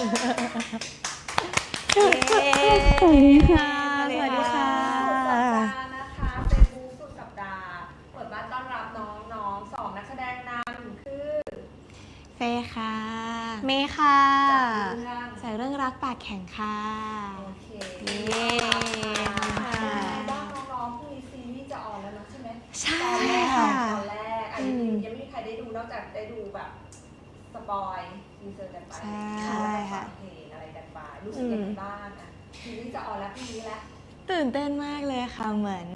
สวัสดีค่ะสวัสดีค่ะนะคะเฟซบุ๊กสุดสัปดาห์เปิดบ้านต้อนรับน้องๆ2 นักแสดงนำคือเฟย์ค่ะเมย์ค่ะจากเรื่องรักปากแข็งค่ะโอเคเย้บ้างน้องๆพรุ่งนี้ซีรีส์จะออนแล้วนะใช่ไหมใช่ค่ะตอนแรกยังไม่มีใครได้ดูนอกจากได้ดูแบบสปอยทีเซอร์กันไปใช่ค่ะเพลงอะไรกันไปรู้สึกยังไงบ้างอ่ะซีรีส์จะออนแล้วพรุ่งนี้แล้วตื่นเต้นมากเลยค่ะเหมือน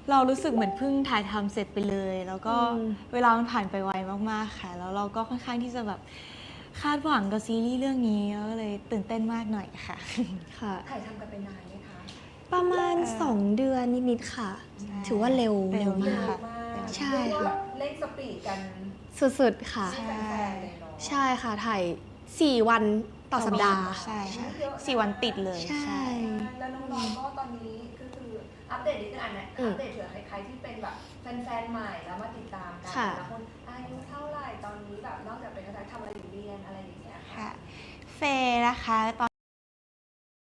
เรารู้สึกเหมือนเพิ่งถ่ายทำเสร็จไปเลยแล้วก็เวลามันผ่านไปไวมากๆค่ะแล้วเราก็ค่อนข้างที่จะแบบคาดหวังกับซีรีส์เรื่องนี้ก็เลยตื่นเต้นมากหน่อยค่ะค่ะถ่ายทำกันไปนานไหมคะ ประมาณ2 เดือนนิดๆค่ะ ถือว่าเร็วมาก ใช่ค่ะ เล่นสปีดกัน สุดๆค่ะ ให้แฟนๆเลยเนาะ ใช่ค่ะ ถ่าย4 วันต่อสัปดาห์ ใช่ค่ะ4 วันติดเลย ใช่ แล้วน้องๆก็ตอนนี้ก็คืออัปเดตนิดนึงอันเนี้ยอัปเดตเผื่อใครๆที่เป็นแบบแฟนๆใหม่แล้วมาติดตามกันแต่ละคนอายุเท่าไหร่ตอนนี้แบบนอกจากเป็นนักแสดงทำอะไรอยู่เรียนอะไรอย่างเงี้ยค่ะ ค่ะเฟย์นะคะตอน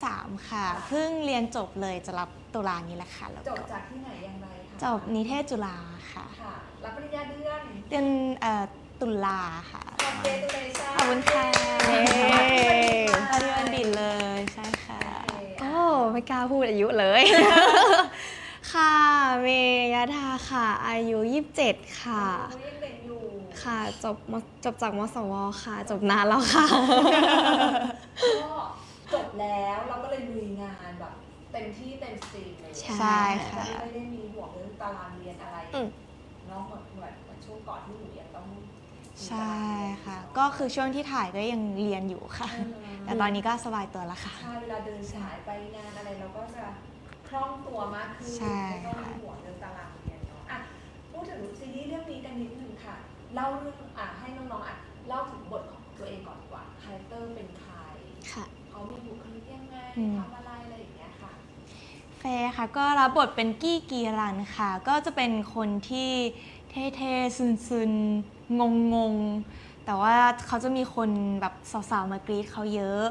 3ค่ะเพิ่งเรียนจบเลยจะรับตุลานี้แหละค่ะแล้ว จ ก็ บจากที่ไหนอย่างไรคะ จบนิเทศจุฬาค่ะ ค่ะรับปริญญาเดือน เดือนตุลาค่ะ Congratulations ขอบคุณค่ะ เย้ อายุบัณฑิตเลยใช่ค่ะ โอ้ไม่กล้าพูดอายุเลย ค่ะ เมยดาค่ะ อายุ27ค่ะ ยังเด็กอยู่ ค่ะจบจากมสวค่ะ จบนานแล้วค่ะ ก็จบแล้วเราก็เลยลุยงานแบบเต็มที่เต็มสตรีมเลย ใช่ค่ะ ไม่ได้มีห่วงเรื่องตารางเรียนอะไร อืม เนาะเหมือนช่วงก่อนที่หนูยังต้อง ใช่ค่ะ ก็คือช่วงที่ถ่ายก็ยังเรียนอยู่ค่ะ แต่ตอนนี้ก็สบายตัวแล้วค่ะ ใช่เวลาเดินสายไปงานอะไรเราก็จะคล่องตัวมากขึ้น ใช่ ไม่ต้องมีห่วงเรื่องตารางเรียนเนาะอ่ะพูดถึงซีรีส์เรื่องนี้กันนิดนึงค่ะเล่าเรื่องให้น้องๆเล่าถึงบทของตัวเองก่อนดีกว่าคาแรคเตอร์เป็นใคร ค่ะ เขามีบุคลิกยังไงทำอะไรอะไรอย่างเงี้ยค่ะ เฟย์ค่ะก็รับบทเป็นกี้กีรันค่ะ ก็จะเป็นคนที่เท่ๆซึนๆงงๆแต่ว่าเขาจะมีคนแบบสาวๆมากรี๊ดเขาเยอะ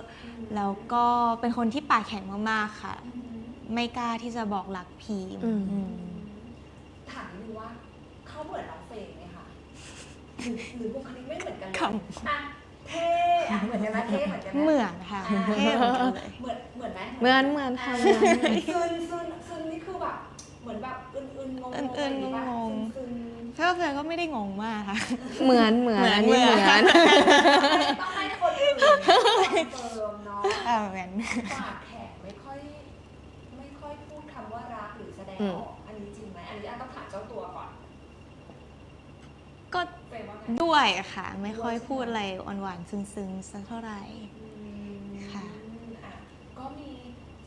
แล้วก็เป็นคนที่ปากแข็งมากๆค่ะ ไม่กล้าที่จะบอกรักพีม ถามนิดนึงว่าเขาเหมือนน้องเฟย์ไหมคะหรือบุคลิกไม่เหมือนกันเลย ครับ อ่ะเท่อะเหมือนกันไหมเท่เหมือนกันไหม เหมือนค่ะเท่เหมือนกันเลย เหมือนไหม เหมือนค่ะเหมือน ซึนนี่คือแบบเหมือนแบบอึนๆงงๆ อึนๆงงๆ ซึน เพื่อนเพื่อนก็ไม่ได้งงมากค่ะ เหมือนอันนี้เหมือน ๆต้องให้คนอื่นคอนเฟิร์มเนาะ เหมือน ปากแข็งไม่ค่อยพูดคำว่ารักหรือแสดงออกอันนี้จริงไหมอันนี้ต้องถามเจ้าตัวก่อน ก็ เฟย์ว่าไง ด้วยค่ะ ไม่ค่อยพูดอะไรหวานๆซึ้งๆสักเท่าไหร่ ค่ะ อ่ะก็มี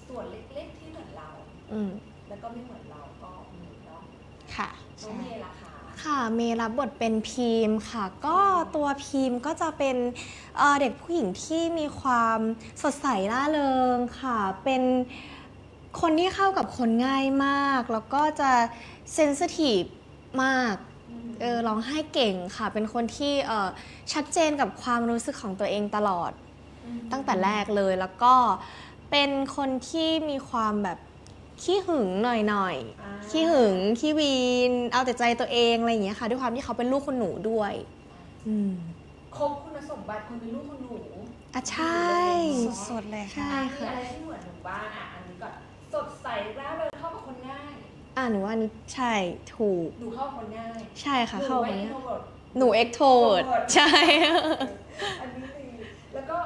ส่วนเล็กๆที่เหมือนเรา อืม แล้วก็ไม่เหมือนเราก็มีเนาะ ค่ะ น้องเมย์ล่ะคะ ค่ะเมย์รับบทเป็นพีมค่ะ ก็ตัวพีมก็จะเป็นเด็กผู้หญิงที่มีความสดใสร่าเริงค่ะ เป็นคนที่เข้ากับคนง่ายมาก แล้วก็จะเซนซิทีฟมากร้องไห้เก่งค่ะ เป็นคนที่ชัดเจนกับความรู้สึกของตัวเองตลอดตั้งแต่แรกเลย แล้วก็เป็นคนที่มีความแบบขี้หึงหน่อยๆ ขี้หึง ขี้วีน เอาแต่ใจตัวเองอะไรอย่างเงี้ยค่ะ ด้วยความที่เขาเป็นลูกคนหนูด้วยครบคุณสมบัติคนเป็นลูกคนหนู อ่ะใช่ สดๆเลย ใช่ ค่ะ มี ค่ะ อะไรที่เหมือนหนูบ้างอันนี้ก่อนสดใสร่าเริงเข้ากับคนง่าย หนูว่าอันนี้ใช่ถูก ดูเข้ากับคนง่าย ใช่ค่ะเข้ากัน ห เนี่ย นูไว้ หนูเอ็กโทด introvert ใช่ อันนี้ดีแล้วก็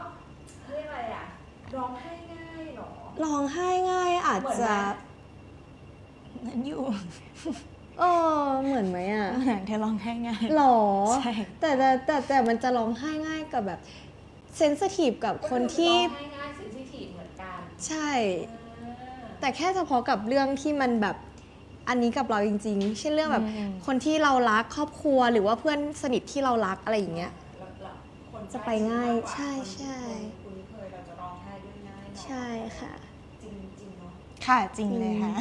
เรียกอะไรอ่ะร้องไห้ง่ายเหรอ ร้องไห้ง่ายอาจจะ เหมือนอยู่ เหมือนไหมอ่ะ เหมือนเธอร้องไห้ง่าย หรอ ใช่ แต่มันจะร้องไห้ง่ายกับแบบเซนซิทีฟกับคนที่ ร้องไห้ง่ายเซนซิทีฟเหมือนกัน ใช่ อ่า แต่แค่เฉพาะกับเรื่องที่มันแบบอันนี้กับเราจริงๆ เช่นเรื่องแบบคนที่เรารักครอบครัวหรือว่าเพื่อนสนิทที่เรารักอะไรอย่างเงี้ย แล้วคน จะไปง่าย กว่ ใช่ใช่ คุณเคยเราจะร้องไห้ด้วยง่ายเนอะ ใช่ค่ะ จริงเนาะ ค่ะจริงเลยค่ะ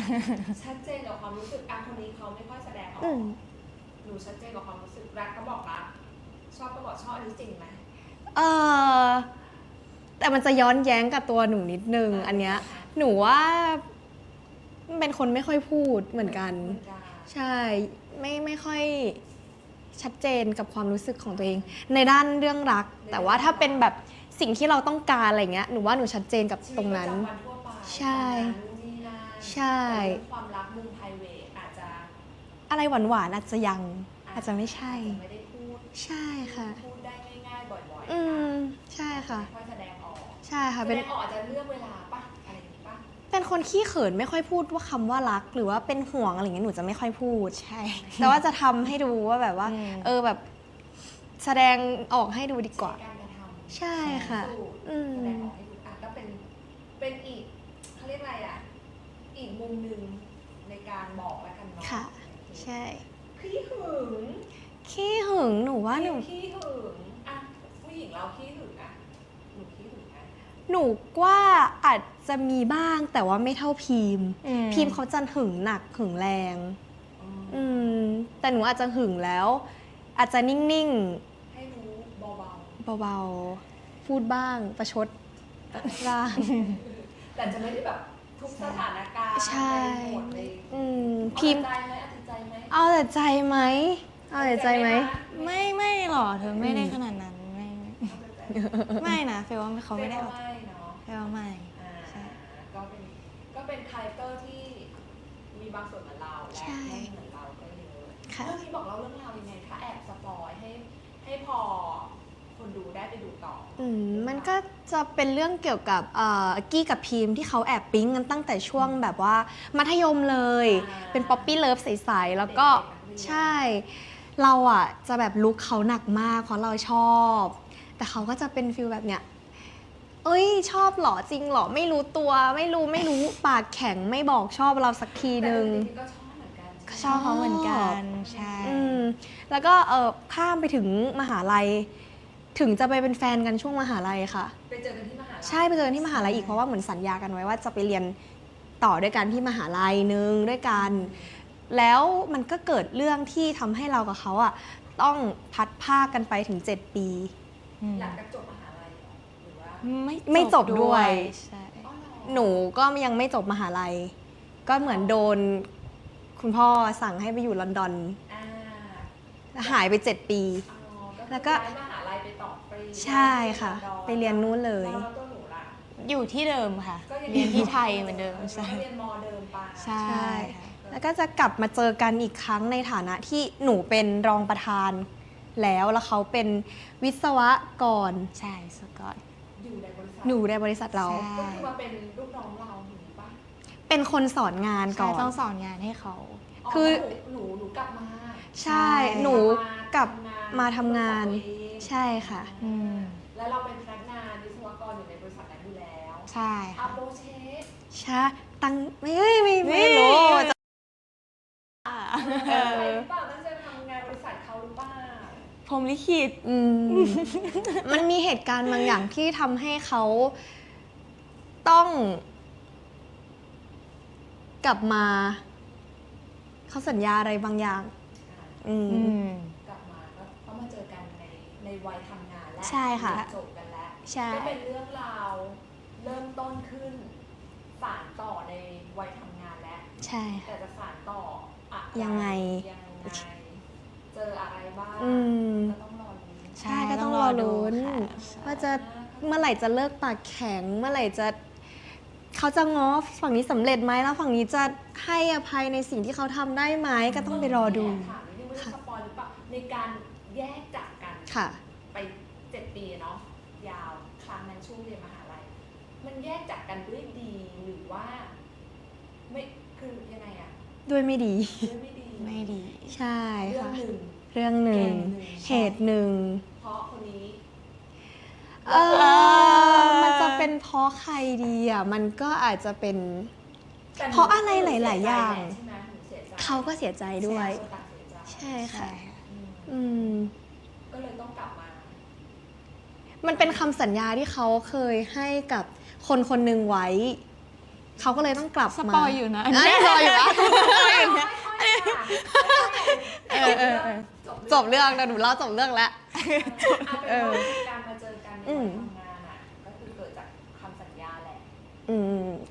ชัดเจนกับความรู้สึกคนนี้เขาไม่ค่อยแสดงออก อืม หนูชัดเจนกับความรู้สึกรักก็บอกรักชอบก็บอกชอบอันนี้จริงไหม เออ แต่มันจะย้อนแย้งกับตัวหนูนิดนึงอันเนี้ยหนูว่าเป็นคนไม่ค่อยพูดเหมือนกัน ใช่ไม่ค่อยชัดเจนกับความรู้สึกของตัวเอง ในด้านเรื่องรัก แต่ว่าถ้าเป็นแบบสิ่งที่เราต้องการอะไรเงี้ยหนูว่าหนูชัดเจนกับตรงนั้น ใช่ ใช่ ความรักมุม private อาจจะ อะไรหวานๆอาจจะยังอาจจะไม่ใช่ ไม่ได้พูด ใช่ค่ะ พูดได้ง่ายๆบ่อยๆ อืมใช่ค่ะ ไม่ค่อยแสดงออก ใช่ค่ะ แส เป็น ดงออกอาจจะเลือกเวลาปะอะไรอย่างนี้ปะ เป็นคนขี้เขินไม่ค่อยพูดว่าคำว่ารัก หรือว่าเป็นห่วงอะไรอย่างเงี้ยหนูจะไม่ค่อยพูด ใช่ แต่ว่าจะทำให้ดูว่าแบบว่า อืม แบบแสดงออกให้ดูดีกว่า ใช้การกระทำ ใช่ค่ะ สูตร อืม แสดงออกให้ดูก็เป็นอีกเขาเรียกอะไรอ่ะ อีกมุมหนึ่งในการบอกแล้วกันเนาะ ค่ะ ใช่ ขี้หึง ขี้หึงหนูว่าหนู ขี้หึงอ่ะผู้หญิงเราขี้หึงอ่ะหนูขี้หึงอ่ะ หนูว่าอาจจะมีบ้างแต่ว่าไม่เท่าพิมพ์ อืม พิมพ์เขาจะหึงหนักหึงแรง อืมแต่หนูอาจจะหึงแล้ว อาจจะนิ่ง ให้รู้เบา ๆเบาๆพูดบ้างประชดบ้าง ๆ แต่จะไม่ได้แบบทุกสถานการณ์ ใช่ ในหมดเลย อืม เอา พิมพ์ แต่ใจไหมเอาแต่ใจไหม เอาแต่ใจไหมเอาแต่ใจไหม ไม่หรอกเธอไม่ได้ขนาดนั้นไม่ เอาแต่ใจ ไม่นะเฟลว่าเขาไม่ได้ออก ไม่เนาะ เฟลว่าไม่ อ่า ใช่ ก็เป็นคาแรคเตอร์ที่มีบางส่วนเหมือนเราและ ใช่ ไม่เหมือนเราก็เยอะ ค่ะ เรื่องนี้บอกเล่าเรื่องราวยังไงคะแอบสปอยให้พอคนดูได้ไปดูต่อ มันก็จะเป็นเรื่องเกี่ยวกับกี้กับพิมพ์ที่เขาแอบปิ๊งกันตั้งแต่ช่วงแบบว่ามัธยมเลย เป็นป๊อปปี้เลิฟใสๆแล้วก็ เด็กๆนักเรียน ใช่ เราอ่ะจะแบบลุคเขาหนักมากเพราะเราชอบ แต่เขาก็จะเป็นฟิลแบบเนี้ยเอ้ยชอบเหรอจริงเหรอไม่รู้ตัวไม่รู้ปากแข็งไม่บอกชอบเราสักทีนึง แต่จริงๆก็ชอบเหมือนกัน ชอบเขาเหมือนกันใช่ แล้วก็ข้ามไปถึงมหาลัย ถึงจะไปเป็นแฟนกันช่วงมหาลัยค่ะ ไปเจอกันที่มหาลัย ใช่ไปเจอกันที่มหาลัยอีกเพราะว่าเหมือนสัญญากันไว้ว่าจะไปเรียนต่อด้วยกันที่มหาลัยนึงด้วยกัน แล้วมันก็เกิดเรื่องที่ทำให้เรากับเขาอ่ะต้องพัดภาคกันไปถึง 7 ปี หลังจากจบมหาลัยเหรอหรือว่า ไม่จบด้วย ใช่ อ๋อเรอ หนูก็ยังไม่จบมหาลัย ก็เหมือนโดนคุณพ่อสั่งให้ไปอยู่ลอนดอน อ่า แล้วหายไป 7 ปี อ๋อ แล้วก็ ย้ายมหาลัยไปต่อปรี ใช่ค่ะ ลอนดอน ไปเรียนนู้นเลย แล้วตัวหนูล่ะ อยู่ที่เดิมค่ะ ก็ยัง เรียนที่ไทยเหมือนเดิมใช่ ก็เรียนมเดิมไป ใช่ ใช่ ค่ะ แล้วก็จะกลับมาเจอกันอีกครั้งในฐานะที่หนูเป็นรองประธาน แล้วเขาเป็นวิศวกร ใช่สกอต อยู่ในบริษัท หนูในบริษัทเรา ใช่ ก็คือมาเป็นลูกน้องเราถูกปะ เป็นคนสอนงานก่อน ต้องสอนงานให้เขา คือ หนูกลับมา ใช่หนูกลับมาทำงาน เพื่อตัวเอง ใช่ค่ะ อืม แล้วเราเป็นพนักงานวิศวกรอยู่ในบริษัทนั้นอยู่แล้ว ใช่ อา ค่ะ โบเชส ใช่ไม่รู้จะ เออหรือเปล่าตั้งใจมาทำงานบริษัทเขาหรือเปล่า พรหมลิขิต มันมีเหตุการณ์บางอย่างที่ทำให้เขาต้อง กลับมา เขาสัญญาอะไรบางอย่าง อืม อืม กลับมาก็ต้องมาเจอกันในวัยทำงานและ ใช่ค่ะ เรียนจบกันแล้ว ใช่ ก็เป็นเรื่องราวเริ่มต้นขึ้นสานต่อในวัยทำงานแล้ว ใช่ค่ะ แต่จะสานต่ออะ ยังไง เจออะไรบ้าง อืม ก็ต้องรอลุ้น ใช่ก็ต้องรอลุ้น ค่ะ ว่าจะเมื่อไหร่จะเลิกปากแข็ง เมื่อไหร่จะเขาจะง้อฝั่งนี้สำเร็จไหมแล้วฝั่งนี้จะให้อภัยในสิ่งที่เขาทำได้ไหมก็ต้องไปรอดู ถามนิดนึงว่าจะสปอยหรือเปล่าในการแยกจากกัน ค่ะ ไป7 ปีเนาะยาวครั้งนั้นช่วงเรียนมหาลัยมันแยกจากกันด้วยดีหรือว่าไม่คือยังไงอะ ด้วยไม่ดี ด้วยไม่ดี ไม่ดี ใช่ เรื่อง ค่ะ หนึ่ง เรื่องหนึ่ง เกมหนึ่ง เหตุหนึ่ง เพราะคนนี้ มันจะเป็นเพราะใครดีอ่ะ มันก็อาจจะเป็น แต่หนู เพราะอะไรหลายๆอย่าง ใช่ไหมหนูเสียใจ เขาก็เสียใจด้วย ต่างเสียใจ ใช่ค่ะ อืม อืม ก็เลยต้องกลับมา มันเป็นคำสัญญาที่เขาเคยให้กับคนคนหนึ่งไว้ เขาก็เลยต้องกลับ ส มา ปอยอยู่นะ เอ้ยสปอยอยู่นะ เออ จบเรื่องนะหนูเล่าจบเรื่องแล้ว เอาเป็นว่าการมาเจอกันในวันทำงานอ่ะก็คือเกิดจาก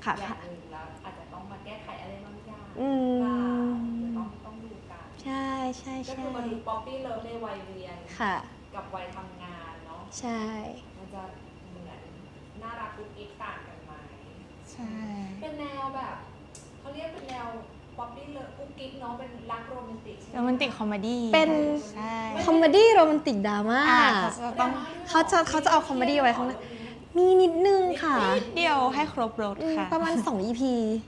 ค่ะ อย่างหนึ่งแล้วอาจจะต้องมาแก้ไขอะไรบางอย่าง อื เปล่า ม เดี๋ยวต้องดูกัน ใช่ใช่ ก็ ใช่ คือมาดูป๊อปปี้เลิฟในวัยเรียน ค่ะ กับวัยทำงานเนาะ ใช่ มันจะเหมือนน่ารักกุ๊กกิ๊กต่างกันไหม ใช่ เป็นแนวแบบเขาเรียกเป็นแนวป๊อปปี้เลิฟกุ๊กกิ๊กเนาะเป็นรักโรแมนติกใช่ไหม โรแมนติกคอมเมดี้ เป็น ใช่ คอมเมดี้โรแมนติกดราม่า เขาจะต้อง เขาจะเอาคอมเมดี้ไว้ข้างหน้า มีนิดนึงค่ะ นิดเดียวให้ครบรถค่ะ ประมาณ 2 EP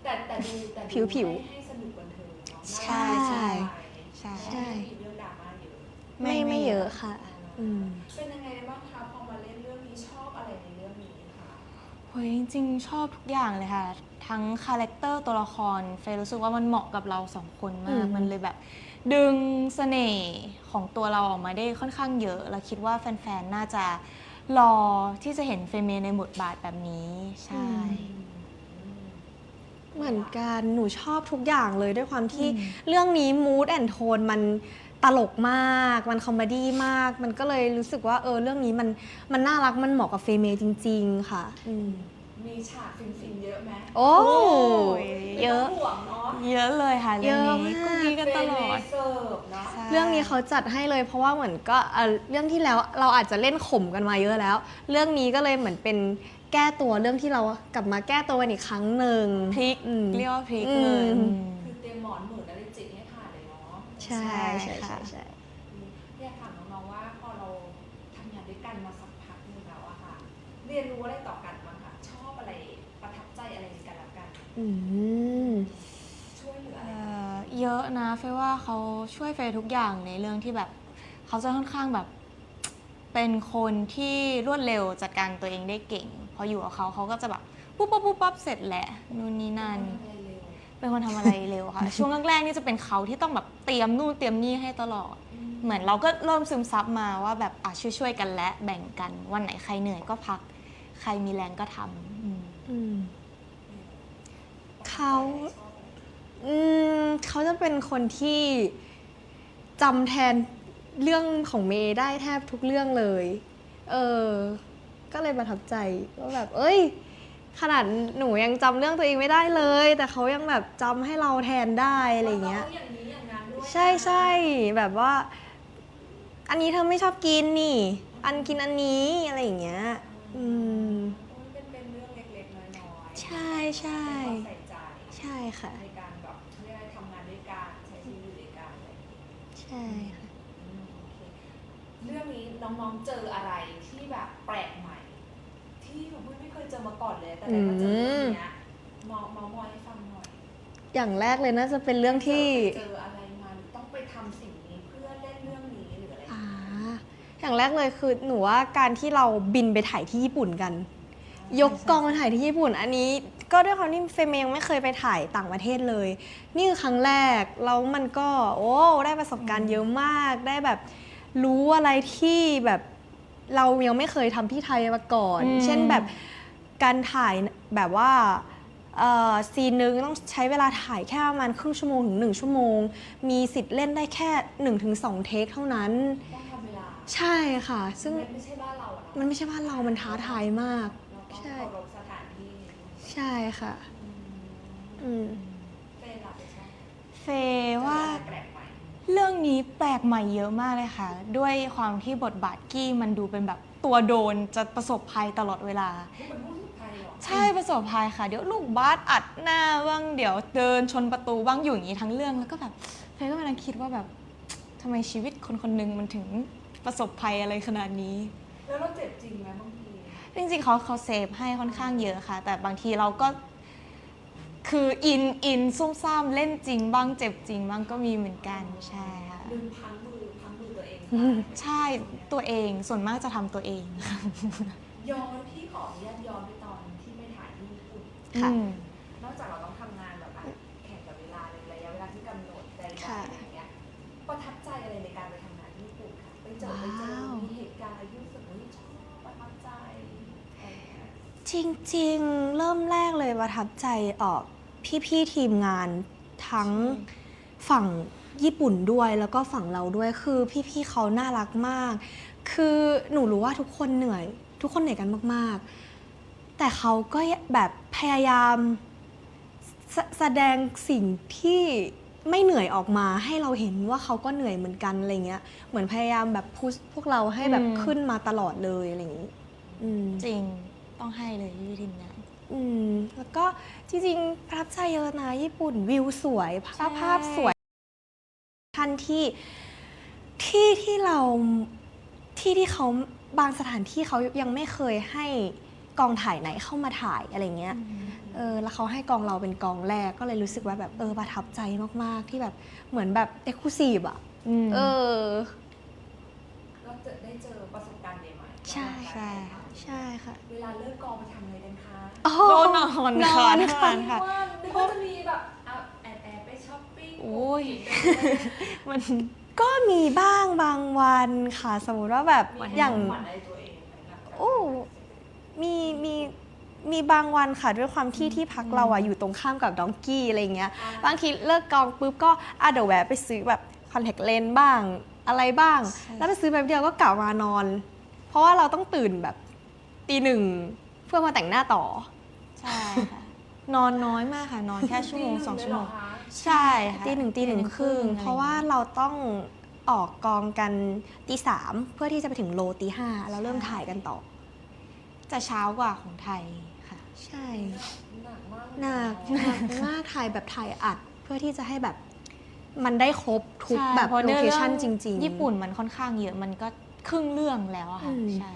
แต่ดู ผิว ให้สนุกบันเทิงเนาะ ใช่ใช่ ใช่ ใช่ ไม่มีเรื่องดราม่าเยอะ ไม่เยอะค่ะ เป็นยังไงบ้างคะพอมาเล่นเรื่องนี้ชอบอะไรในเรื่องนี้คะ เฮ้ยจริงๆ ชอบทุกอย่างเลยค่ะ ทั้งคาแรคเตอร์ตัวละครเฟย์รู้สึกว่ามันเหมาะกับเราสองคนมาก มันเลยแบบ ดึงเสน่ห์ของตัวเราออกมาได้ค่อนข้างเยอะ แล้วคิดว่าแฟนๆ น่าจะรอที่จะเห็นเฟย์เมย์ในบทบาทแบบนี้ ใช่ เหมือนกันหนูชอบทุกอย่างเลยด้วยความที่เรื่องนี้ mood and tone มันตลกมาก มันคอมเมดี้มาก มันก็เลยรู้สึกว่าเรื่องนี้มันน่ารัก มันเหมาะกับเฟย์เมย์จริง ๆ ค่ะ มีฉากฟินๆเยอะไหม โอ้ ย เยอะ ไม่ต้องห่วงเนาะ เยอะเลยค่ะเรื่องนี้ เยอะมาก ก็มีกันตลอด เสิร์ฟเนาะ ใช่ เรื่องนี้เขาจัดให้เลยเพราะว่าเหมือนก็เรื่องที่แล้วเราอาจจะเล่นข่มกันมาเยอะแล้ว เรื่องนี้ก็เลยเหมือนเป็นแก้ตัวเรื่องที่เรากลับมาแก้ตัวกันอีกครั้งหนึ่ง พลิก อืม เรียกว่าพลิกเลย คือเตรียมหมอนหมุนอะไรจิตให้ผ่านเลยเนาะ ใช่ใช่ ค่ะ ใช่ อยากถามน้องๆว่าพอเราทำงานด้วยกันมาสักพักนึงแล้วอะค่ะ เรียนรู้อะไรต่อกันบ้างคะชอบอะไรประทับใจอะไรในกันและกัน อืม ช่วยเหลืออะไร เยอะนะเฟยว่าเขาช่วยเฟยทุกอย่างในเรื่องที่แบบเขาจะค่อนข้างแบบเป็นคนที่รวดเร็วจัดการตัวเองได้เก่ง พออยู่กับเขาก็จะแบบปุ๊บปั๊บปุ๊บปั๊บเสร็จแหละนู่นนี่นั่น อะไรเร็ว เป็นคนทำอะไรเร็วค่ะ ช่วงแรกๆนี่จะเป็นเขาที่ต้องแบบเตรียมนู่นเตรียมนี่ให้ตลอด เหมือนเราก็เริ่มซึมซับมาว่าแบบช่วยๆกันและแบ่งกันวันไหนใครเหนื่อยก็พัก ใครมีแรงก็ทำ อืม เขาเขาจะเป็นคนที่จำแทนเรื่องของเมย์ได้แทบทุกเรื่องเลย ก็เลยประทับใจว่าแบบ ขนาดหนูยังจำเรื่องตัวเองไม่ได้เลย แต่เขายังแบบจำให้เราแทนได้อะไรเงี้ย อย่างนี้อย่างนั้นด้วย ใช่แบบว่า อันนี้เธอไม่ชอบกินนี่ อันกินอันนี้อะไรอย่างเงี้ย เป็นเรื่องเล็กๆน้อยๆ ใช่ เป็นความใส่ใจ ใช่ค่ะ ในการแบบเรียกอะไรทำงานด้วยกันใช้ชีวิตอยู่ด้วยกันอะไรอย่างเงี้ย ใช่ค่ะ โอเคเรื่องนี้น้องๆเจออะไรที่แบบแปลกใหม่ ที่ผมไม่เคยเจอมาก่อนเลย แต่ได้มาเจอเรื่องเนี้ยมอยให้ฟังหน่อย อย่างแรกเลยน่าจะเป็นเรื่องที่ เจออะไรมาหรือต้องไปทำสิ่งนี้เพื่อเล่นเรื่องนี้หรืออะไร อย่างแรกเลยคือหนูว่าการที่เราบินไปถ่ายที่ญี่ปุ่นกัน ยกกองไปถ่ายที่ญี่ปุ่น อันนี้ก็ด้วยความที่เฟย์เมย์ยังไม่เคยไปถ่ายต่างประเทศเลย นี่คือครั้งแรกแล้วมันก็ได้ประสบการณ์เยอะมาก ได้แบบรู้อะไรที่แบบเรายังไม่เคยทำที่ไทยมาก่อน เช่นแบบการถ่ายแบบว่าซีนนึงต้องใช้เวลาถ่ายแค่ประมาณครึ่งชั่วโมงถึง1 ชั่วโมง มีสิทธิ์เล่นได้แค่ 1-2 เทคเท่านั้น ต้องทำเวลา ใช่ค่ะ ซึ่ง ไม่ใช่บ้านเราอะ มันไม่ใช่บ้านเรา มันท้าทายมาก เราต้อง ใช่ เคารพสถานที่ ใช่ค่ะ เป็นหลักใช่ เฟย์ว่า แปลกใหม่ เรื่องนี้แปลกใหม่เยอะมากเลยค่ะ ด้วยความที่บทบาทกี้มันดูเป็นแบบตัวโดนจะประสบภัยตลอดเวลา นี่เป็นผู้สุดท้ายเหรอ ใช่ประสบภัยค่ะ เดี๋ยวลูกบาสอัดหน้าบ้างเดี๋ยวเดินชนประตูบ้างอยู่อย่างนี้ทั้งเรื่องแล้วก็แบบเฟย์ก็กำลังคิดว่าแบบทำไมชีวิตคนคนหนึ่งมันถึงประสบภัยอะไรขนาดนี้ แล้วเราเจ็บจริงไหมบางที จริงๆเขาเซฟให้ค่อนข้างเยอะค่ะ แต่บางทีเราก็คืออินซุ่มซ่ามเล่นจริงบ้างเจ็บจริงบ้างก็มีเหมือนกันใช่ค่ะ ลืมพังมือตัวเอง ใช่ตัวเองส่วนมากจะทำตัวเอง ย้อนพี่ขออนุญาตย้อนไปตอนที่ไปถ่ายที่ญี่ปุ่น ค่ะ นอกจากเราต้องทำงานแบบแข่งกับเวลาในระยะเวลาที่กำหนดใดๆอะไรอย่างเงี้ยประทับใจอะไรในการไปทำงานที่ญี่ปุ่นค่ะไปเจอมีเหตุการณ์อะไรที่รู้สึกว่าชอบประทับใจอะไรอย่างเงี้ย จริงๆ เริ่มแรกเลยประทับใจพี่ๆทีมงานทั้งฝั่งญี่ปุ่นด้วยแล้วก็ฝั่งเราด้วยคือพี่ๆเขาน่ารักมาก คือหนูรู้ว่าทุกคนเหนื่อยกันมากๆ แต่เขาก็แบบพยายามแสดงสิ่งที่ไม่เหนื่อยออกมาให้เราเห็นว่าเขาก็เหนื่อยเหมือนกันอะไรเงี้ยเหมือนพยายามแบบพุชพวกเราให้แบบขึ้นมาตลอดเลยอะไรอย่างนี้จริงต้องให้เลยที่ทีมงานแล้วก็จริงๆประทับใจเยอะนะญี่ปุ่นวิวสวยภาพสวยท่านที่เราที่เขาบางสถานที่เขายังไม่เคยให้กองถ่ายไหนเข้ามาถ่ายอะไรเงี้ยแล้วเขาให้กองเราเป็นกองแรกก็เลยรู้สึกว่าแบบประทับใจมากๆที่แบบเหมือนแบบเอ็กซ์คลูซีฟอ่ะก็จะได้เจอประสบการณ์ใหม่ๆใช่ค่ะเวลาเลิกกองไปทำอะไรกันคะ โดนนอนค่ะนึกว่าจะมีแบบแอบไปช้อปปิ้ง โอ้ยมันก็มีบ้างบางวันค่ะสมมติว่าแบบอย่างมีบางวันค่ะด้วยความที่พักเราอะอยู่ตรงข้ามกับดองกี้อะไรเงี้ยบางทีเลิกกองปุ๊บก็เดี๋ยวแวะไปซื้อแบบคอนแทคเลนส์บ้างอะไรบ้างแล้วไปซื้อแบบเดียวก็กลับมานอนเพราะว่าเราต้องตื่นแบบตี 1เพื่อมาแต่งหน้าต่อใช่ค่ะนอนน้อยมากค่ะนอนแค่ชั่วโมง2 ชั่วโมงใช่ ตี 1 ตี 1 ครึ่งเพราะว่าเราต้องออกกองกันตี 3เพื่อที่จะไปถึงโลตี 5แล้วเริ่มถ่ายกันต่อจะเช้ากว่าของไทยค่ะใช่หนักมากถ่ายแบบถ่ายอัดเพื่อที่จะให้แบบมันได้ครบทุกแบบโลเคชั่นจริงๆญี่ปุ่นมันค่อนข้างเยอะมันก็ครึ่งเรื่องแล้วอะค่ะใช่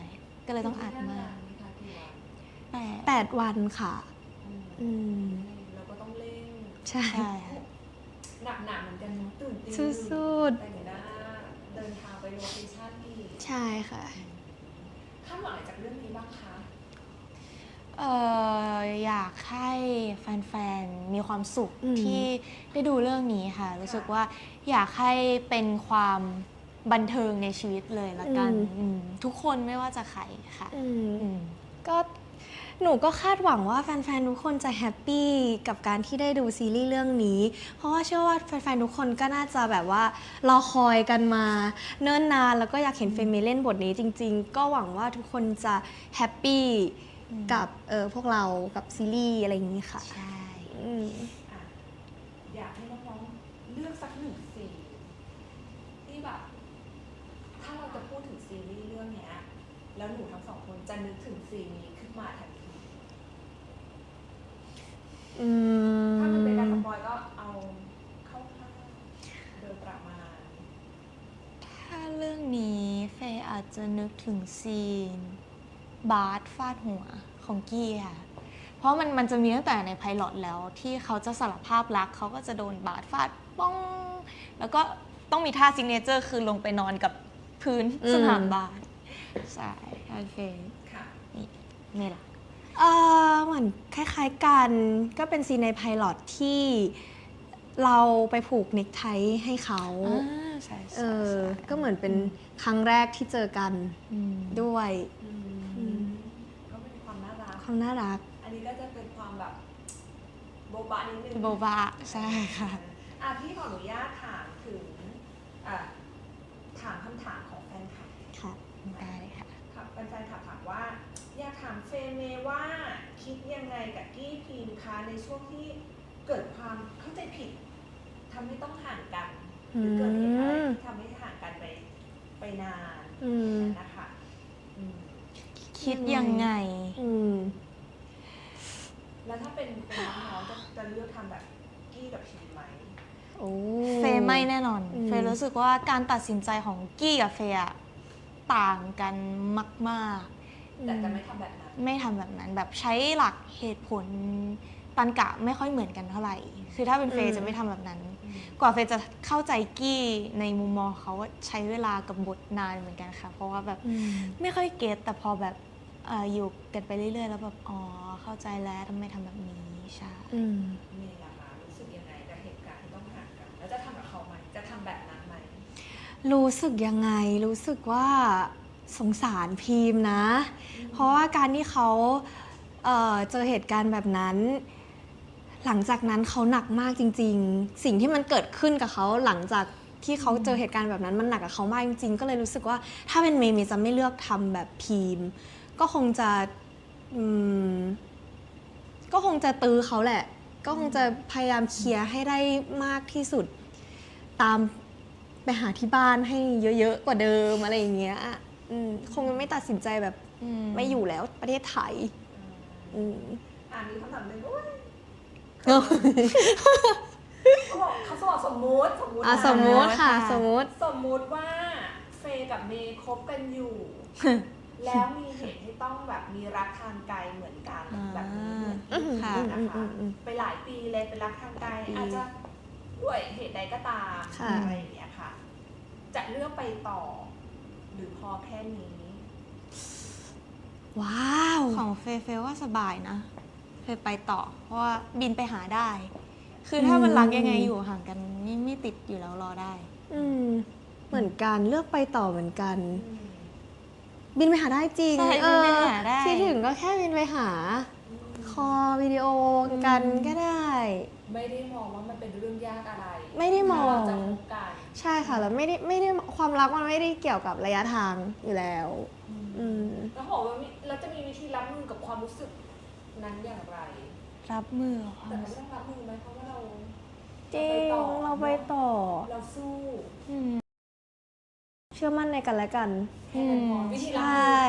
ก็เลยต้องอัดมาก8 วันค่ะเราก็ต้องเล่นใช่หนักเหมือนกันตื่นตีสุดแต่งหน้าเดินทางไปโลเคชั่นอีกใช่ค่ะคาดหวังอะไรจากเรื่องนี้บ้างคะอยากให้แฟนๆมีความสุขที่ได้ดูเรื่องนี้ค่ะรู้สึกว่าอยากให้เป็นความบันเทิงในชีวิตเลยละกันทุกคนไม่ว่าจะใครค่ะก็หนูก็คาดหวังว่าแฟนๆทุกคนจะแฮปปี้กับการที่ได้ดูซีรีส์เรื่องนี้เพราะว่าเชื่อว่าแฟนๆทุกคนก็น่าจะแบบว่ารอคอยกันมาเนิ่นนานแล้วก็อยากเห็นเฟรมเล่นบทนี้จริงๆก็หวังว่าทุกคนจะแฮปปี้กับพวกเรากับซีรีส์อะไรอย่างนี้ค่ะใช่อยากให้น้องๆเลือกสัก1 ซีนที่แบบถ้าเราจะพูดถึงซีรีส์เรื่องนี้แล้วหนูทั้ง2 คนจะนึกถึงซีนนี้ขึ้นมาทันทีถ้ามันเป็นการสปอยก็เอาเข้าโดยประมาณถ้าเรื่องนี้เฟย์อาจจะนึกถึงซีนบาสฟาดหัวของกี้ค่ะเพราะมันจะมีตั้งแต่ในไพลอตแล้วที่เขาจะสารภาพรักเขาก็จะโดนบาสฟาดป้องแล้วก็ต้องมีท่าซิกเนเจอร์คือลงไปนอนกับพื้นสนามบาสใช่โอเคค่ะนี่แหละเหมือนคล้ายๆกันก็เป็นซีนในไพลอตที่เราไปผูกเน็กไทให้เขาก็เหมือนเป็นครั้งแรกที่เจอกันด้วยก็เป็นความน่ารักอันนี้ก็จะเป็นความแบบโบบะนิดนึงโบบะใช่ค่ะพี่ขออนุญาตถามถึงถามคำถามของแฟนคลับค่ะได้เลยค่ะแฟนคลับถามว่าอยากถามเฟย์เมย์ว่าคิดยังไงกับกี้พีมคะในช่วงที่เกิดความเข้าใจผิดทำให้ต้องห่างกันหรือเกิดเหตุอะไรที่ทำให้ห่างกันไปนานนะคะคิดยังไงแล้วถ้าเป็นคนน้องๆจะเลือกทำแบบกี้กับพีมไหมเฟย์ไม่แน่นอนเฟย์รู้สึกว่าการตัดสินใจของกี้กับเฟย์ต่างกันมากๆแต่จะไม่ทำแบบนั้นแบบใช้หลักเหตุผลตรรกะไม่ค่อยเหมือนกันเท่าไหร่คือถ้าเป็นเฟย์จะไม่ทำแบบนั้นกว่าเฟย์จะเข้าใจกี้ในมุมมองเขาใช้เวลากับบทนานเหมือนกันค่ะเพราะว่าแบบไม่ค่อยเก็ตแต่พอแบบอยู่กันไปเรื่อยๆแล้วแบบอ๋อเข้าใจแล้วทำไมทำแบบนี้ใช่นี่แหละค่ะรู้สึกยังไงกับเหตุการณ์ที่ต้องห่างกันแล้วจะทำกับเขาไหมจะทำแบบนั้นไหมรู้สึกยังไงรู้สึกว่าสงสารพีมนะเพราะว่าการที่เขาเจอเหตุการณ์แบบนั้นหลังจากนั้นเขาหนักมากจริงๆสิ่งที่มันเกิดขึ้นกับเขาหลังจากที่เขาเจอเหตุการณ์แบบนั้นมันหนักกับเขามากจริงๆก็เลยรู้สึกว่าถ้าเป็นเมย์จะไม่เลือกทำแบบพีมก็คงจะ อืมก็คงจะตื้อเขาแหละ ก็คงจะพยายามเคลียร์ให้ได้มากที่สุด ตามไปหาที่บ้านให้เยอะๆกว่าเดิมอะไรอย่างเงี้ยคงไม่ตัดสินใจแบบไม่อยู่แล้วประเทศไทย มีคำถามหนึ่งด้วย เออ เขาบอกเขาบอกสมมุติ สมมุติค่ะ ค่ะ สมมุติ สมมุติว่าเฟย์กับเมย์คบกันอยู่ แล้วมีเหตุที่ต้องแบบมีรักทางไกลเหมือนกันแบบนี้เหมือนที่ ค่ะ นะคะไปหลายปีเลยเป็นรักทางไกลอาจจะด้วยเหตุใดก็ตาม ค่ะ อะไรอย่างเงี้ยค่ะ จะเลือกไปต่อ หรือพอแค่นี้ ว้าว ของเฟย์เฟย์ว่าสบายนะเฟย์ไปต่อ เพราะว่าบินไปหาได้ คือถ้ามันรักยังไงอยู่ห่างกันไม่ติดอยู่แล้วรอได้ เหมือนกันเลือกไปต่อเหมือนกัน บินไปหาได้จริง ใช่บินไปหาได้ คิดถึงก็แค่บินไปหา คอลวิดีโอกันก็ได้ ไม่ได้มองว่ามันเป็นเรื่องยากอะไร ไม่ได้มอง ถ้าเราจะคบกัน ใช่ค่ะ แล้วไม่ได้ความรักมันไม่ได้เกี่ยวกับระยะทางอยู่แล้ว แล้วบอกว่าเราจะมีวิธีรับมือกับความรู้สึกนั้นอย่างไร รับมือควา แต่ ม เรา รู้ ไม่ สึก ต้องรับมือไหมเพราะว่าเรา จริงเราไปต่อ เราสู้ เชื่อมั่นในกันและกัน แค่นั้นพอวิธี ใช รับมื ่ อ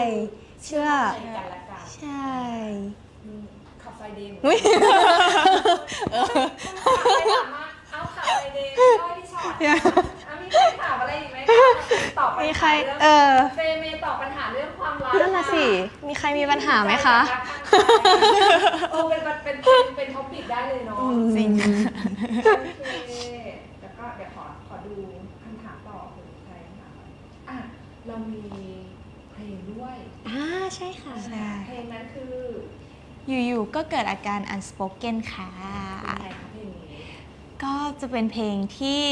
เชื่อ ในกันและกัน ใช่ ขับไฟเดย์ อุ๊ย ไปถามมาเอาขับไฟเดย์ก็ที่ชอตมีใครถามอะไรอีกไหมตอบปัญ มี หา ใคร เรื่อง เฟย์เมย์ตอบปัญหาเรื่องความรัก นั่นน่ะสิ มีใครมีปัญหาไหมคะ เป็นท็อปิกได้เลยเนาะ จริง โอเคแล้วก็เดี๋ยวขอดูคำถามต่อคือใครนะคะเรามีเพลงด้วย ใช่ค่ะ ใช่ เพลงนั้นคือ อยู่ๆก็เกิดอาการ unspoken ค่ะ เป็นไงคะเพลงนี้ ก็จะเป็นเพลงที่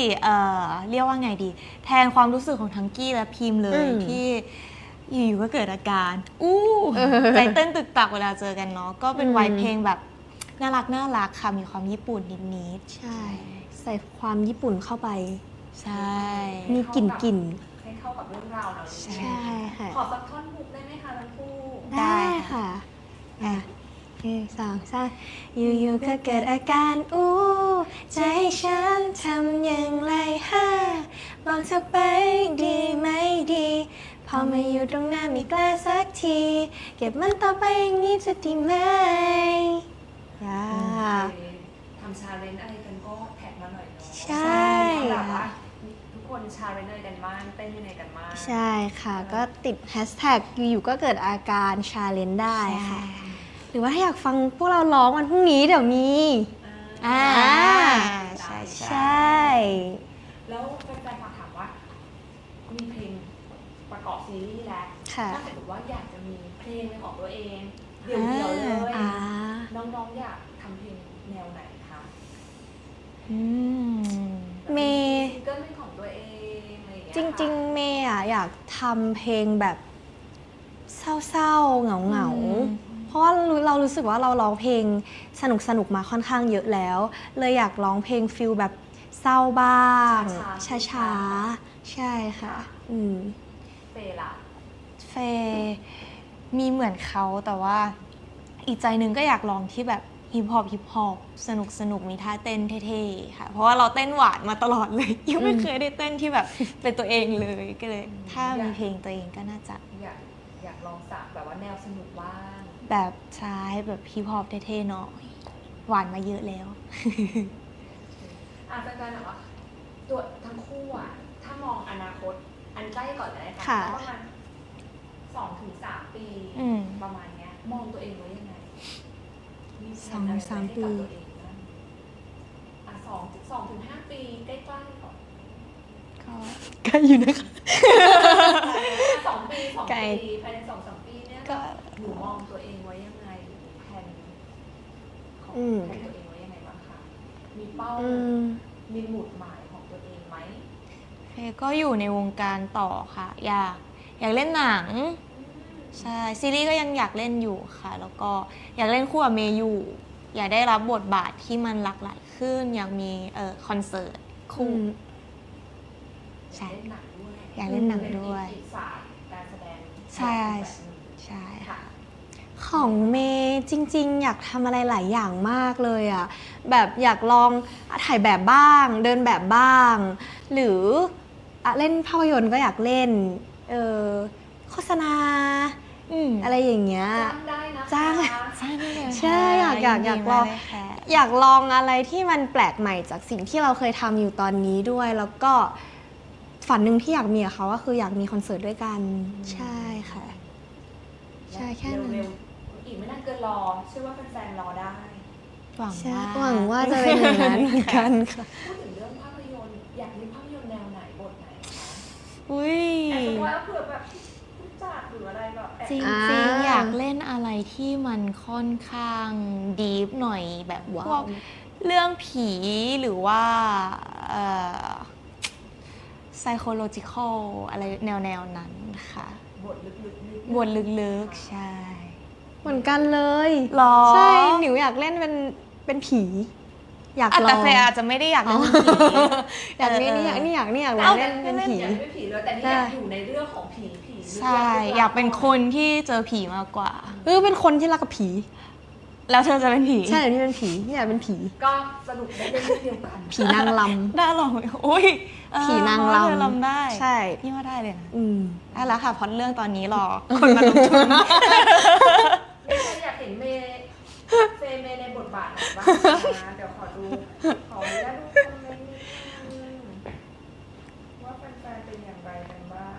เรียกว่าไงดี แทนความรู้สึกของทั้งกี้และพิมพ์เลยที่อยู่ๆก็เกิดอาการใจเต้นตึกตักเวลาเจอกันเนาะก็เป็นไวเพลงแบบน่ารักค่ะมีความญี่ปุ่นนิดๆ ใช่ ใส่ความญี่ปุ่นเข้าไป ใช่ มีกลิ่น ให้เข้ากับเรื่องราวเรา ใช่ ใช่ค่ะ ขอสักท่อนฮุกได้ไหมคะทั้งคู่ ได้ค่ะสองสามอยู่ๆก็เกิดอาการใจฉันทำอย่างไรบอกเธอไปดีไหมดี พอมาอยู่ตรงหน้าไม่กล้าสักที เก็บมันต่อไปอย่างนี้จะดีไหมทำชาเลนจ์อะไรกันก็แท็กมาหน่อยเนาะ ใช่ แบบว่าทุกคนชาเลนจ์อะไรกันบ้างเต้นยังไงกันบ้าง ใช่ค่ะ ก็ติดแฮชแท็กอยู่ๆก็เกิดอาการชาเลนจ์ได้ค่ะ หรือว่าถ้าอยากฟังพวกเราร้องวันพรุ่งนี้เดี๋ยวมี ใช่ ใช่ แล้วแฟนๆฝากถามว่า มีเพลงประกอบซีรีส์แล้ว ค่ะ ถ้าสมมติว่าอยากจะมีเพลงเป็นของตัวเองเดี่ยวๆเลย น้องๆอยากทำเพลงแนวไหนคะ เมย์ ซิงเกิลเป็นของตัวเองอะไรอย่างเงี้ย จริงๆเมย์อยากทำเพลงแบบเศร้าๆเหงาๆ เพราะว่าเรารู้สึกว่าเราร้องเพลงสนุกมาค่อนข้างเยอะแล้ว เลยอยากร้องเพลงฟิลแบบเศร้าบ้างช้าๆใช่ค่ะเฟย์ล่ะ เฟย์มีเหมือนเขาแต่ว่าอีกใจหนึ่งก็อยากลองที่แบบฮิปฮอปสนุกมีท่าเต้นเท่ๆค่ะเพราะว่าเราเต้นหวานมาตลอดเลย ยังไม่เคยได้เต้นที่แบบเป็นตัวเองเลยก็เลย ถ้ามีเพลงตัวเองก็น่าจะ อยากลองสักแบบว่าแนวสนุกบ้าง แบบซ้ายแบบฮิปฮอปเท่ๆหน่อยหวานมาเยอะแล้ว แฟนๆถามว่าตัวทั้งคู่ถ้ามองอนาคตอันใกล้ก่อนเลย ค่ะ ประมาณ2-3 ปี ประมาณเนี้ยมองตัวเองไว้ยังไงมีแผนอะไรไว้ให้กับตัวเองบ้าง2-5 ปีใกล้ๆก่อน ก็ใกล้อยู่นะคะ 2 ปี2 ไกล ปีภายใน2-3 ปีเนี่ย ก็ หนูมองตัวเองไว้ยังไงหรือมีแผนของแผนตัวเองไว้ยังไงบ้างคะมีเป้ามีหมุดหมายของตัวเองไหม เฟย์ก็อยู่ในวงการต่อค่ะ อยากเล่นหนังใช่ซีรีส์ก็ยังอยากเล่นอยู่ค่ะ แล้วก็อยากเล่นคู่กับเมย์อยู่ อยากได้รับบทบาทที่มันหลากหลายขึ้น อยากมีคอนเสิร์ตคู่ ใช่ เล่นหนังด้วย อยากเล่นหนังด้วย เป็นอีกศาสตร์การแสดง ใช่ แบบหนึ่ง ใช่ค่ะ ค ของเมย์จริงๆ อยากทำอะไรหลายอย่างมากเลยอะแบบอยากลองถ่ายแบบบ้าง เดินแบบบ้าง หรือเล่นภาพยนตร์ก็อยากเล่นเออโฆษณาอะไรอย่างเงี้ย จ้างได้นะคะ จ้าง ใช่เลย ใช่อยากลอง อยากลองอะไรที่มันแปลกใหม่จากสิ่งที่เราเคยทำอยู่ตอนนี้ด้วย แล้วก็ฝันหนึ่งที่อยากมีกับเขาก็คืออยากมีคอนเสิร์ตด้วยกัน ใช่ค่ะ ใช่แค่นั้น เร็วๆอีกไม่นานเกินรอเชื่อว่าแฟนๆรอได้ หวัง ใช่ ว่า หวังว่าจะเป็นอย่างนั้นเหมือนกันค่ะ พูดถึงเรื่องภาพยนตร์อยากเล่นภาพยนตร์แนวไหนบทไหนคะ อุ้ย แต่สมมติว่าเผื่อแบบผู้จัดหรืออะไรแบบแอบ จริง อ่า ๆอยากเล่นอะไรที่มันค่อนข้างดีฟหน่อยแบบพ ว้าว วกเรื่องผีหรือว่าpsychological อะไรแนวนั้นค่ะ บทลึกๆนิดนึง บทลึกๆ ใช่ เหมือนกันเลย หรอ ใช่หนิวอยากเล่นเป็นผี อยากล แต่ อง เฟย์อาจจะไม่ได้อยากเล่นเป็นผี อยากเล่นนี่อยากลองเล่นเป็นผี อยากเป็นผีเลยแต่นี่อยากอยู่ในเรื่องของผี ใช่ อยากเป็นคนที่เจอผีมากกว่า เป็นคนที่รักกับผี แล้วเธอจะเป็นผี ใช่ที่เป็นผีนี่อยากเป็นผี ก็สรุปได้เล่นเรื่องเดียวกัน ผีนางล ได้หรออุ้ยเออ ผีนาง เพระว่เธอ รำ รำได้ ใช่ พี่ว่าได้เลยนะ ำ ได้แล้วค่ะพล็อตเรื่องตอนนี้รอ คนมาลงทุน ไม่ใช่อยากเห็นเมย์ในบทบาทไหนบ้างนะเดี๋ยวขออนุญาตดูคอมเมนต์นิดนึงว่าแฟนๆเป็นอย่างไรกันบ้าง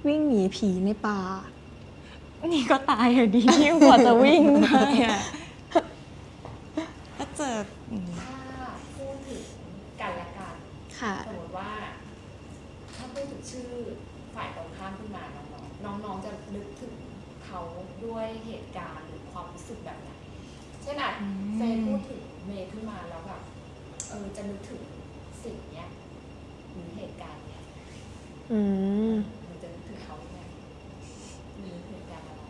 วิ่งหนีผีในป่า นี่ก็ตายอยู่ดีที่กว่าจะวิ่งได้อะก็เจอ ถ้าพูดถึงกันและกัน ค่ะ สมมติว่า ถ้าพูดถึงชื่อฝ่ายตรงข้ามขึ้นมาน้องๆจะนึกถึงเขาด้วยเหตุการณ์หรือความรู้สึกแบบไหนเช่นอาจเฟย์พูดถึงเมย์ขึ้นมาแล้วแบบจะนึกถึงสิ่งเนี้ยหรือเหตุการณ์เนี้ย อืม มันจะนึกถึงเขายังไงหรือเหตุการณ์อะไร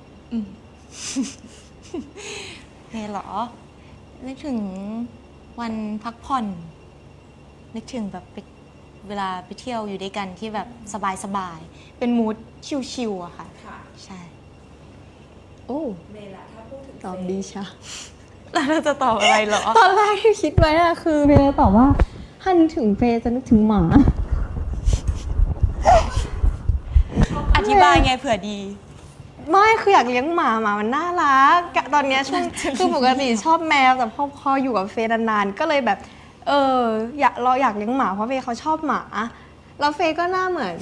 เนี่ยเหรอ นึกถึงวันพักผ่อน นึกถึงแบบเวลาไปเที่ยวอยู่ด้วยกันที่แบบสบายๆ เป็นมูดชิลๆอะค่ะ ค่ะ ใช่ โอ้ เมย์ล่ะถ้าพูดถึง ตอบ เฟย์ ดีชะ แล้วเราจะตอบอะไรเหรอ ตอนแรกที่คิดไว้อะคือเฟย์ตอบว่าถ้านึกถึงเฟย์จะนึกถึงหมา อธิบายไงเผื่อดี ไม่คืออยากเลี้ยงหมามันน่ารักตอนเนี้ยช่วงคือปกติชอบแมวแต่พออยู่กับเฟย์นานๆก็เลยแบบเราอยากเลี้ยงหมาเพราะเฟย์เขาชอบหมาแล้วเฟย์ก็หน้าเหมือน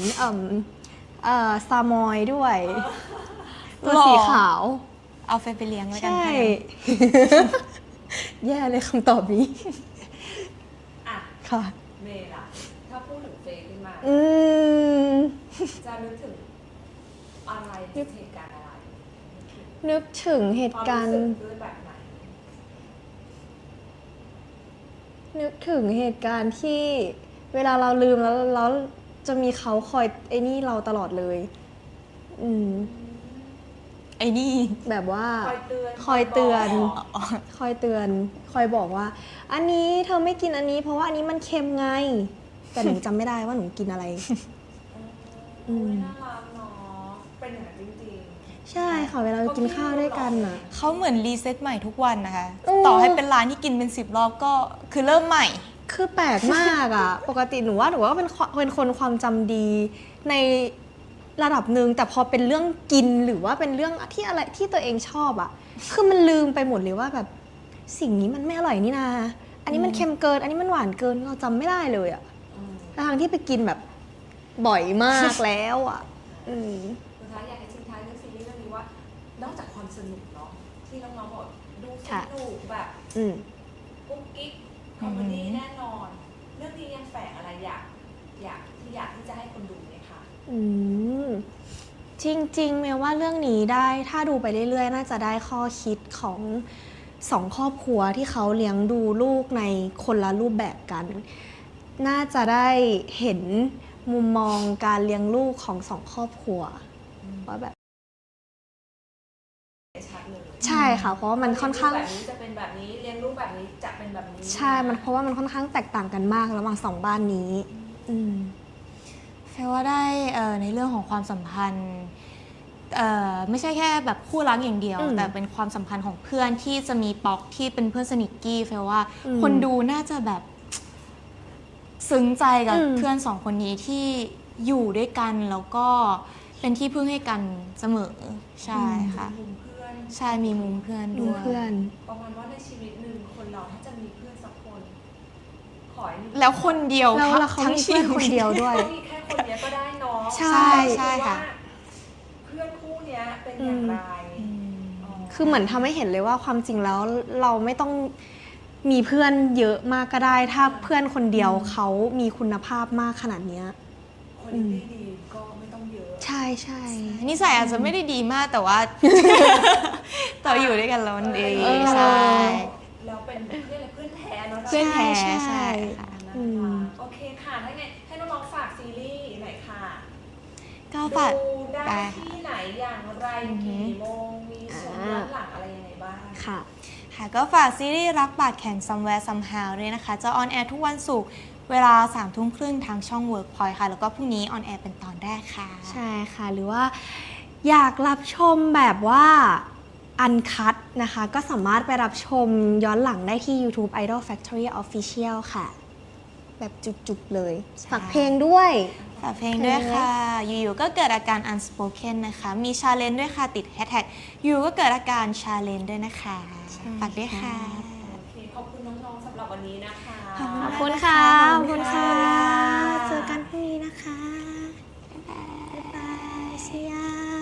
ซามอยด้วยตัว หรอ สีขาว เอาเฟย์ไปเลี้ยงแล้วกัน ใช่ ค่ะ แย่เลยคำตอบนี้ อ่ะ ค่ะ เมย์ล่ะถ้าพูดถึงเฟย์ขึ้นมา ม จะนึกถึงอะไรเหตุการณ์อะไร นึกถึงเหตุการณ์ ควมสึคือแบบไหน นึกถึงเหตุการณ์ที่เวลาเราลืมแล้วจะมีเขาคอยไอ้นี่เราตลอดเลย ไอ้นี่ แบบว่า คอยเตือน คอยเตือน บอก คอยเตือน คอยบอกว่า อันนี้เธอไม่กินอันนี้ เพราะว่าอันนี้มันเค็มไง แต่หนูจำไม่ได้ว่าหนูกินอะไร น่ารักเนาะเป็นอย่างนั้นจริง ใช่ค่ะเวลาเรากินข้าวด้วยกันอ่ะ เขาเหมือนรีเซ็ตใหม่ทุกวันนะคะ อืม ต่อให้เป็นร้านที่กินเป็น10 รอบก็คือเริ่มใหม่ คือแปลกมากอ่ะ ปกติหนูว่าเป็นคนความจำดีในระดับหนึ่งแต่พอเป็นเรื่องกินหรือว่าเป็นเรื่องที่อะไรที่ตัวเองชอบอ่ะ คือมันลืมไปหมดเลยว่าแบบสิ่งนี้มันไม่อร่อยนี่นา อันนี้มันเค็มเกิน อันนี้มันหวานเกินเราจำไม่ได้เลยอ่ะ ๆ ทางที่ไปกินแบบบ่อยมากแล้วอ่ะ สุดท้ายอยากให้ทิ้งท้ายเรื่องซีรีส์เรื่องนี้ว่า นอกจากความสนุกเนาะที่น้องๆบอกดูส ค่ะ นุกแบบ อืม กุ๊กกิ๊กคอมเมดี้แน่นอน เรื่องนี้ยังแฝงอะไรอยากที่จะให้คนดูไหมคะ อืมจริงๆเมย์ว่าเรื่องนี้ได้ถ้าดูไปเรื่อยๆ น่าจะได้ข้อคิดของสองครอบครัวที่เขาเลี้ยงดูลูกในคนละรูปแบบกัน น่าจะได้เห็นมุมมองการเลี้ยงลูกของสองครอบครัวว่าแบบ ชัดเลย ใช่ค่ะ เพราะว่ามันค่อนข้าง แบบนี้จะเป็นแบบนี้เลี้ยงลูกแบบนี้จะเป็นแบบนี้ ใช่มันเพราะว่ามันค่อนข้างแตกต่างกันมากระหว่างสองบ้านนี้ อืม แปลว่าได้ในเรื่องของความสัมพันธ์ ไม่ใช่แค่แบบคู่รักอย่างเดียว อืม แต่เป็นความสัมพันธ์ของเพื่อนที่จะมีป๊อกที่เป็นเพื่อนสนิทกี้เฟลว่า อืม คนดูน่าจะแบบซึ้งใจกับ อืม เพื่อนสองคนนี้ที่อยู่ด้วยกันแล้วก็เป็นที่พึ่งให้กันเสมอใช่ค่ะ มุมเพื่อน ใช่มีมุมเพื่อน ดู ด้วย เพื่อน ประมาณว่าในชีวิตหนึ่งคนเราถ้าจะมีเพื่อนสักคน ขอให้มี แล้วคนเดียว แล้วเขา ทั้ง มี ชี เพื่อน วิต คนเดียวด้วย เขามีแค่คนเนี้ยก็ได้เนาะ ใช่ ใช่ค่ะ ว่าเพื่อนคู่เนี้ยเป็นอย่างไร อืม คือเหมือนทำให้เห็นเลยว่าความจริงแล้วเราไม่ต้องมีเพื่อนเยอะมากก็ได้ ถ้าเพื่อนคนเดียวเขามีคุณภาพมากขนาดเนี้ย คนที่ดีก็ไม่ต้องเยอะ ใช่ใช่ นิสัยอาจจะไม่ได้ดีมากแต่ว่า แต่ว่าอยู่ด้วยกันแล้วมันดี เออ ใช่ แล้วเป็นเพื่อนและเพื่อนแท้เนาะ เพื่อนแท้ ใช่ ใช่ค่ะ นะคะ อืม โอเคค่ะถ้าไงให้น้องๆฝากซีรีส์หน่อยค่ะ ก็ฝาก ดูได้ ได้ ที่ไหนอย่างไร อือหือ กี่โมงมีชมย้อนหลังอะไรยังไงบ้าง ค่ะ ค่ะก็ฝากซีรีส์รักบาดแข่ง Somewhere Somehow ด้วยนะคะ จะออนแอร์ทุกวันศุกร์เวลา 3:30 ทางช่อง Workpoint ค่ะ แล้วก็พรุ่งนี้ออนแอร์เป็นตอนแรกค่ะ ใช่ค่ะ หรือว่าอยากรับชมแบบว่าอันคัดนะคะ ก็สามารถไปรับชมย้อนหลังได้ที่ YouTube Idol Factory Official ค่ะ แบบจุกๆเลย ใช่ ฝากเพลงด้วย ฝากเพลงด้วยค่ะ อยู่ๆก็เกิดอาการ unspoken นะคะ มีชาเลนจ์ด้วยค่ะ ติดแฮชแท็กอยู่ก็เกิดอาการชาเลนจ์ด้วยนะคะ ใช่ ฝากด้วยค่ะ โอเค ขอบคุณน้องๆสำหรับวันนี้นะคะ ขอบคุณค่ะ ข ข อ อ บบ คุ คุณ ณ ค่ะ ค่ะ เจอกันพรุ่งนี้นะคะ บ๊ายบาย see ya